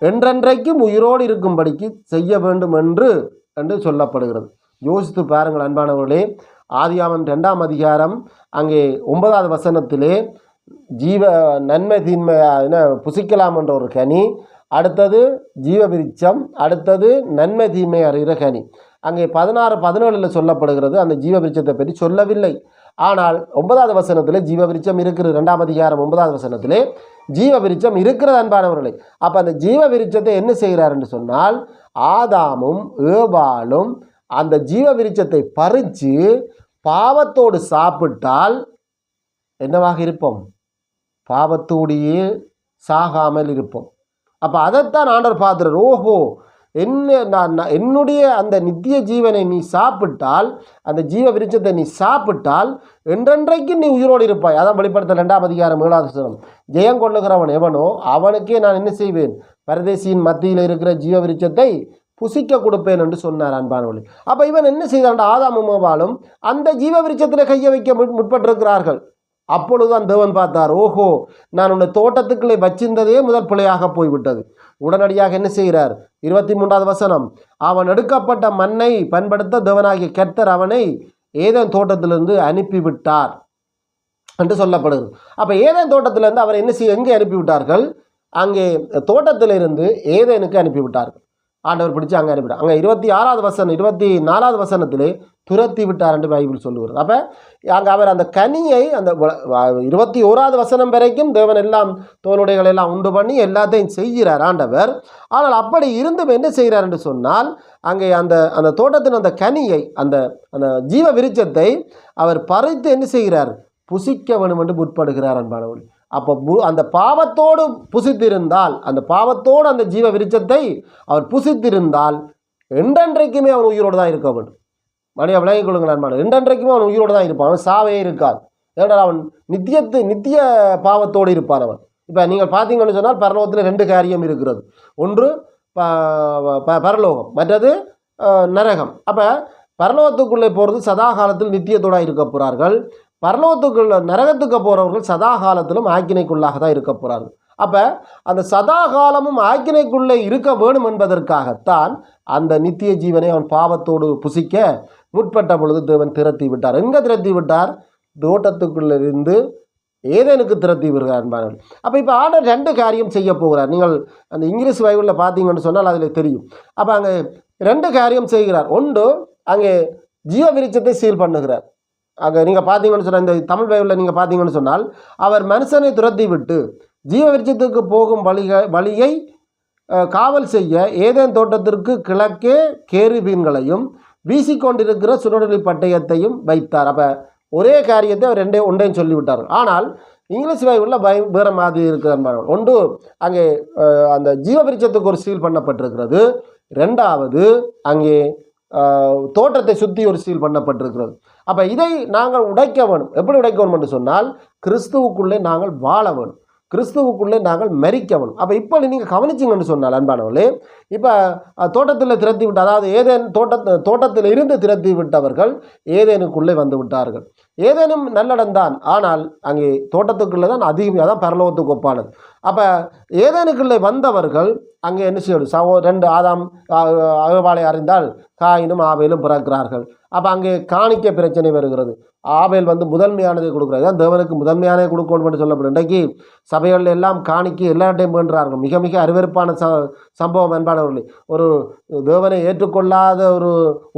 என்றென்றைக்கும் உயிரோடு இருக்கும்படிக்கு செய்ய வேண்டும் என்று சொல்லப்படுகிறது. யோசித்து பாருங்கள் அன்பானவர்களே. ஆதியாகமம் 2 அங்கே 9 ஜீவ நன்மை தீன்மை புசிக்கலாம் என்ற ஒரு கனி, அடுத்தது ஜீவ விருட்சம், அடுத்தது நன்மை தீமை அறிகிற கனி. அங்கே 16-17 சொல்லப்படுகிறது. அந்த ஜீவ விருட்சத்தை பற்றி சொல்லவில்லை. ஆனால் 9 ஜீவ விருட்சம் இருக்கிறது. 2 ஜீவ விருட்சம் இருக்கிறது அன்பானவர்களே. அப்போ அந்த ஜீவ விருட்சத்தை என்ன செய்கிறார் என்று சொன்னால், ஆதாமும் ஏவாளும் அந்த ஜீவ விருட்சத்தை பறித்து பாவத்தோடு சாப்பிட்டால் என்னவாக இருப்போம்? பாவத்தோடையே சாகாமல் இருப்போம். அப்போ அதைத்தான் ஆண்டவர் பார்த்துறார். ஓஹோ, என்னுடைய அந்த நித்திய ஜீவனை நீ சாப்பிட்டால், அந்த ஜீவ விருட்சத்தை நீ சாப்பிட்டால் என்றென்றைக்கும் நீ உயிரோடு இருப்பாய். அதான் வெளிப்படுத்தல் 2 ஜெயம் கொள்ளுகிறவன் எவனோ அவனுக்கே நான் என்ன செய்வேன்? பரதேசியின் மத்தியில் இருக்கிற ஜீவ விருட்சத்தை புசிக்க கொடுப்பேன் என்று சொன்னார் அன்பானவர்களே. அப்போ இவன் என்ன செய்தான்? ஆதாமும் ஏவாளும் அந்த ஜீவ விருட்சத்தில் கையை வைக்க முற்பட்டிருக்கிறார்கள். அப்பொழுதுதான் தேவன் பார்த்தார், ஓஹோ, நான் உன்னை தோட்டத்துக்குள்ளே வச்சிருந்ததே முதல் பிழையாக போய்விட்டது. உடனடியாக என்ன செய்கிறார்? 23வது வசனம், அவன் எடுக்கப்பட்ட மண்ணை பயன்படுத்த தேவனாகிய கர்த்தர் அவனை ஏதேன் தோட்டத்திலிருந்து அனுப்பிவிட்டார் என்று சொல்லப்படுது. அப்போ ஏதேன் தோட்டத்திலிருந்து அவர் என்ன செய்ய எங்கே அனுப்பிவிட்டார்கள்? அங்கே தோட்டத்திலிருந்து ஏதேனுக்கு அனுப்பிவிட்டார்கள். ஆண்டவர் பிடிச்சி அங்கே அனுப்பிவிட்டார். அங்கே 26வது வசனம் 24வது வசனத்திலே துரத்தி விட்டார் என்று பைபிள் சொல்லுகிறது. அப்போ அங்கே அவர் அந்த கனியை அந்த 21வது வசனம் வரைக்கும் தேவன் எல்லாம் தோலுடைகளை எல்லாம் உண்டு பண்ணி எல்லாத்தையும் செய்கிறார் ஆண்டவர். ஆனால் அப்படி இருந்தும் என்ன செய்கிறார் என்று சொன்னால், அங்கே அந்த அந்த தோட்டத்தின் அந்த கனியை அந்த அந்த ஜீவ விருட்சத்தை அவர் பறித்து என்ன செய்கிறார்? புசிக்க வேணும் என்று முற்படுகிறார் அன்பானவர்கள். அப்போ அந்த பாவத்தோடு புசித்திருந்தால், அந்த பாவத்தோடு அந்த ஜீவ விருட்சத்தை அவர் புசித்திருந்தால் என்றென்றைக்குமே அவன் உயிரோடு தான் இருக்க வேண்டும். மணியை விளங்கிக் கொள்ளுங்கள் அன்பான, என்றென்றைக்குமே அவன் உயிரோடு தான் இருப்பான். அவன் சாவே இருக்காது. ஏனால் அவன் நித்திய பாவத்தோடு இருப்பான் அவன். இப்போ நீங்கள் பார்த்தீங்கன்னு சொன்னால் பரலோகத்தில் 2 காரியம் இருக்கிறது. ஒன்று பரலோகம், மற்றது நரகம். அப்போ பரலோகத்துக்குள்ளே போகிறது சதா காலத்தில் நித்தியத்தோடு இருக்க போகிறார்கள். பரலோகத்துக்குள்ள நரகத்துக்கு போகிறவர்கள் சதா காலத்திலும் ஆக்கினைக்குள்ளாக தான் இருக்க போகிறார்கள். அப்போ அந்த சதா காலமும் ஆக்கினைக்குள்ளே இருக்க வேணும் என்பதற்காகத்தான் அந்த நித்திய ஜீவனை அவன் பாவத்தோடு புசிக்க முற்பட்ட பொழுது தேவன் திரட்டி விட்டார். எங்கே திரட்டி விட்டார்? தோட்டத்துக்குள்ளிருந்து ஏதேனுக்கு திரட்டி விடுகிறார் என்பார்கள். அப்போ இப்போ ஆண்டவர் 2 காரியம் செய்ய போகிறார். நீங்கள் அந்த இங்கிலீஷ் பைபிளில் பார்த்தீங்கன்னு சொன்னால் அதில் தெரியும். அப்போ அங்கே 2 காரியம் செய்கிறார். ஒன்று, அங்கே ஜீவ விருட்சத்தை சீல் பண்ணுகிறார். அங்கே நீங்கள் பார்த்தீங்கன்னு சொன்னால், இந்த தமிழ் பைபிளில் நீங்கள் பார்த்தீங்கன்னு சொன்னால், அவர் மனுஷனை துரத்தி விட்டு ஜீவ விருட்சத்துக்கு போகும் வழியை காவல் செய்ய ஏதேன் தோட்டத்திற்கு கிழக்கே கேருபீன்களையும் வீசிக்கொண்டிருக்கிற சுடரொளி பட்டயத்தையும் வைத்தார். அப்போ ஒரே காரியத்தை அவர் ஒன்றையும் சொல்லிவிட்டார். ஆனால் இங்கிலீஷ் பைபிளில் வேறு மாதிரி இருக்கிற ஒன்று, அங்கே அந்த ஜீவ விருட்சத்துக்கு ஒரு சீல் பண்ணப்பட்டிருக்கிறது. 2வது, அங்கே தோட்டத்தை சுற்றி ஒரு சீல் பண்ணப்பட்டிருக்கிறது. அப்போ இதை நாங்கள் உடைக்க வேணும். எப்படி உடைக்க வேணும் என்று சொன்னால், கிறிஸ்துவுக்குள்ளே நாங்கள் வாழ வேணும், கிறிஸ்துவுக்குள்ளே நாங்கள் மரிக்க வேணும். அப்போ இப்போ நீங்கள் கவனிச்சிங்கன்னு சொன்னால் அன்பானவர்களே, இப்போ தோட்டத்தில் திரட்டி விட்டு, அதாவது ஏதேன் தோட்டத்தில் இருந்து திரட்டி விட்டவர்கள் ஏதேனுக்குள்ளே வந்து விட்டார்கள். ஏதேனும் நல்லடம்தான், ஆனால் அங்கே தோட்டத்துக்குள்ளே தான் அதிகம், அதான் பரலோகத்துக்கு ஒப்பானது. அப்போ ஏதேனுக்குள்ளே வந்தவர்கள் அங்கே என்ன செய்யணும்? 2 ஆதாம் அகவாளை அறிந்தால் காயினும் ஆபேலும் பிறக்கிறார்கள். அப்போ அங்கே காணிக்க பிரச்சனை வருகிறது. ஆபேல் முதன்மையானதை கொடுக்குறாரு. தான் தேவனுக்கு முதன்மையானதை கொடுக்கணும் என்று சொல்லப்படும். இன்றைக்கு சபைகளில் எல்லாம் காணிக்க எல்லாட்டையும் வேண்டுறார்கள். மிக மிக அருவருப்பான சம்பவம் என்பானவர்களே. ஒரு தேவனை ஏற்றுக்கொள்ளாத ஒரு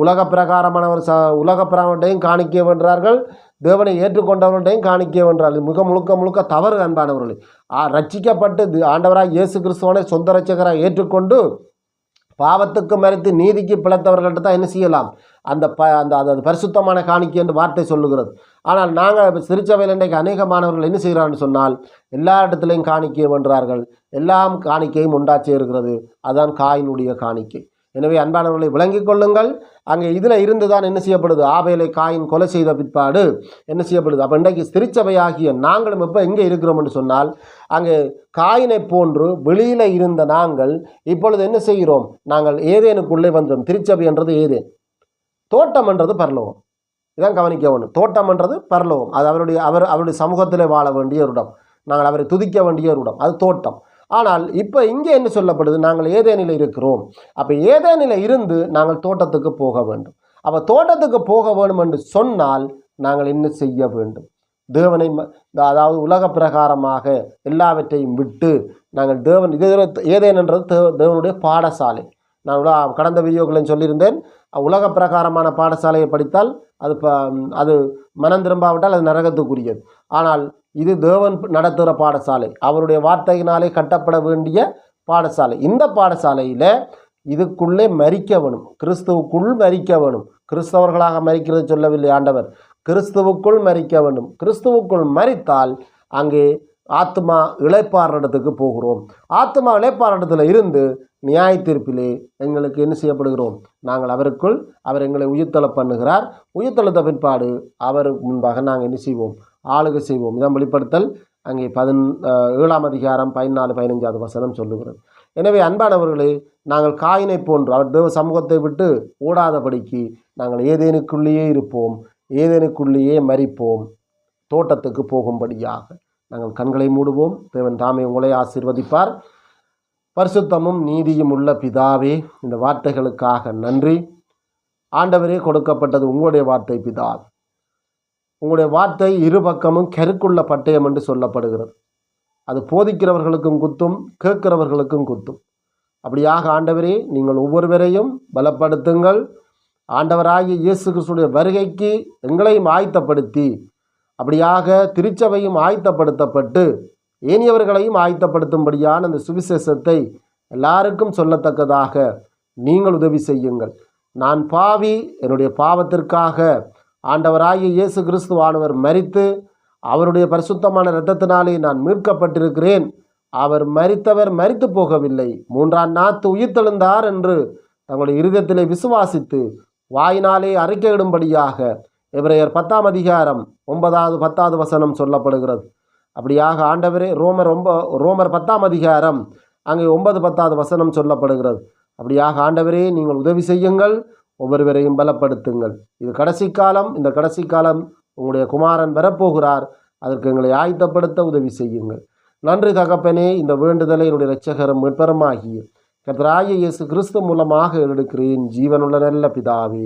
உலக பிரகாரமான ஒரு உலக பிரகாரத்தையும் காணிக்க வேண்டுறார்கள், தேவனை ஏற்றுக்கொண்டவர்களையும் காணிக்க வேண்டார்கள். முழுக்க தவறு அன்பானவர்களே. ரட்சிக்கப்பட்டு ஆண்டவராக இயேசு கிறிஸ்துவனை சொந்த ரட்சகராக ஏற்றுக்கொண்டு பாவத்துக்கு மறித்து நீதிக்கு பிழைத்தவர்கள்ட்ட தான் என்ன செய்யலாம்? அந்த பரிசுத்தமான காணிக்கை என்று வார்த்தை சொல்லுகிறது. ஆனால் நாங்கள் திருச்சபையில் இன்றைக்கு அநேக மாணவர்கள் என்ன செய்கிறான்னு சொன்னால், எல்லா இடத்துலையும் காணிக்கை வென்றார்கள். எல்லாம் காணிக்கையும் உண்டாச்சே இருக்கிறது. அதுதான் காயினுடைய காணிக்கை. எனவே அன்பானவர்களை விளங்கிக் கொள்ளுங்கள். அங்கே இதில் இருந்து தான் என்ன செய்யப்படுது? ஆபேலை காயின் கொலை செய்த பிற்பாடு என்ன செய்யப்படுது? அப்போ இன்றைக்கு திருச்சபையாகிய நாங்களும் இப்போ எங்கே இருக்கிறோம் என்று சொன்னால், அங்கே காயினை போன்று வெளியில் இருந்த நாங்கள் இப்பொழுது என்ன செய்கிறோம்? நாங்கள் ஏதேனுக்குள்ளே வந்துடும். திருச்சபை என்றது ஏதேன், தோட்டம் என்றது பரலோகம். இதான் கவனிக்க வேணும். தோட்டம் என்றது பரலோகம். அது அவருடைய சமூகத்திலே வாழ வேண்டிய ஒரு இடம், நாங்கள் அவரை துதிக்க வேண்டிய ஒரு இடம், அது தோட்டம். ஆனால் இப்போ இங்கே என்ன சொல்லப்படுது? நாங்கள் ஏதேனில் இருக்கிறோம். அப்போ ஏதேனில் இருந்து நாங்கள் தோட்டத்துக்கு போக வேண்டும். அப்போ தோட்டத்துக்கு போக வேண்டும் என்று சொன்னால் நாங்கள் என்ன செய்ய வேண்டும்? தேவனை, அதாவது உலக பிரகாரமாக எல்லாவற்றையும் விட்டு நாங்கள் தேவன், ஏதேனென்றது தேவனுடைய பாடசாலை. நான் கடந்த வீடியோக்களையும் சொல்லியிருந்தேன், உலக பிரகாரமான பாடசாலையை படித்தால் அது மனம் திரும்பாவிட்டால் அது நரகத்துக்குரியது. ஆனால் இது தேவன் நடத்துகிற பாடசாலை, அவருடைய வார்த்தையினாலே கட்டப்பட வேண்டிய பாடசாலை. இந்த பாடசாலையில் இதுக்குள்ளே மரிக்க வேணும், கிறிஸ்துவுக்குள் மரிக்க வேணும். கிறிஸ்தவர்களாக மரிக்கிறது சொல்லவில்லை ஆண்டவர், கிறிஸ்துவுக்குள் மரிக்க வேண்டும். கிறிஸ்துவுக்குள் மரித்தால் அங்கே ஆத்மா இளைப்பாறுற இடத்துக்கு போகிறோம். ஆத்மா இளைப்பாறுற இடத்துல இருந்து நியாய தீர்ப்பிலே எங்களுக்கு என்ன செய்யப்படுகிறோம்? நாங்கள் அவருக்குள், அவர் எங்களை உயிர்த்தெழ பண்ணுகிறார். உயிர்த்தெழுத்த பிற்பாடு அவருக்கு முன்பாக நாங்கள் என்ன செய்வோம்? ஆளுகை செய்வோம். இதான் வெளிப்படுத்தல் அங்கே 17ஆம் அதிகாரம் 14-15 வசனம் சொல்லுகிறது. எனவே அன்பானவர்களே, நாங்கள் காயினை போன்று அவர் தேவ சமூகத்தை விட்டு ஓடாதபடிக்கு நாங்கள் ஏதேனுக்குள்ளேயே இருப்போம், ஏதேனுக்குள்ளேயே மரிப்போம். தோட்டத்துக்கு போகும்படியாக. நாங்கள் கண்களை மூடுவோம். தேவன் தாமே உங்களை ஆசீர்வதிப்பார். பரிசுத்தமும் நீதியும் உள்ள பிதாவே, இந்த வார்த்தைகளுக்காக நன்றி. ஆண்டவரே, கொடுக்கப்பட்டது உங்களுடைய வார்த்தை பிதாவே. உங்களுடைய வார்த்தை இரு பக்கமும் கருக்குள்ள பட்டயம் என்று சொல்லப்படுகிறது. அது போதிக்கிறவர்களுக்கும் குத்தும், கேட்கிறவர்களுக்கும் குத்தும். அப்படியாக ஆண்டவரே, நீங்கள் ஒவ்வொருவரையும் பலப்படுத்துங்கள். ஆண்டவராகிய இயேசு கிறிஸ்துடைய வருகைக்கு எங்களையும் ஆயத்தப்படுத்தி, அப்படியாக திருச்சபையும் ஆயத்தப்படுத்தப்பட்டு ஏனியவர்களையும் ஆயத்தப்படுத்தும்படியான அந்த சுவிசேஷத்தை எல்லாருக்கும் சொல்லத்தக்கதாக நீங்கள் உதவி செய்யுங்கள். நான் பாவி, என்னுடைய பாவத்திற்காக ஆண்டவராகிய இயேசு கிறிஸ்துவானவர் மரித்து அவருடைய பரிசுத்தமான இரத்தத்தினாலே நான் மீட்கப்பட்டிருக்கிறேன். அவர் மரித்தவர் மரித்து போகவில்லை, 3ஆம் நாள் உயிர்த்தெழுந்தார் என்று தங்களுடைய இருதயத்திலே விசுவாசித்து வாயினாலே அறிக்கையிடும்படியாக எபிரேயர் 10ஆம் அதிகாரம் 9வது 10வது வசனம் சொல்லப்படுகிறது. அப்படியாக ஆண்டவரே, ரோமர் 10ஆம் அதிகாரம் அங்கே 9 10வது வசனம் சொல்லப்படுகிறது. அப்படியாக ஆண்டவரே, நீங்கள் உதவி செய்யுங்கள், ஒவ்வொருவரையும் பலப்படுத்துங்கள். இது கடைசி காலம். இந்த கடைசி காலம் உங்களுடைய குமாரன் வரப்போகிறார். அதற்கு எங்களை ஆயத்தப்படுத்த உதவி செய்யுங்கள். நன்றி தகப்பனே. இந்த வேண்டுதலை என்னுடைய இரட்சகரும் மீட்பருமாகிய கர்த்தராகிய இயேசு கிறிஸ்து மூலமாக எடுக்கிறேன், ஜீவனுள்ள நல்ல பிதாவே.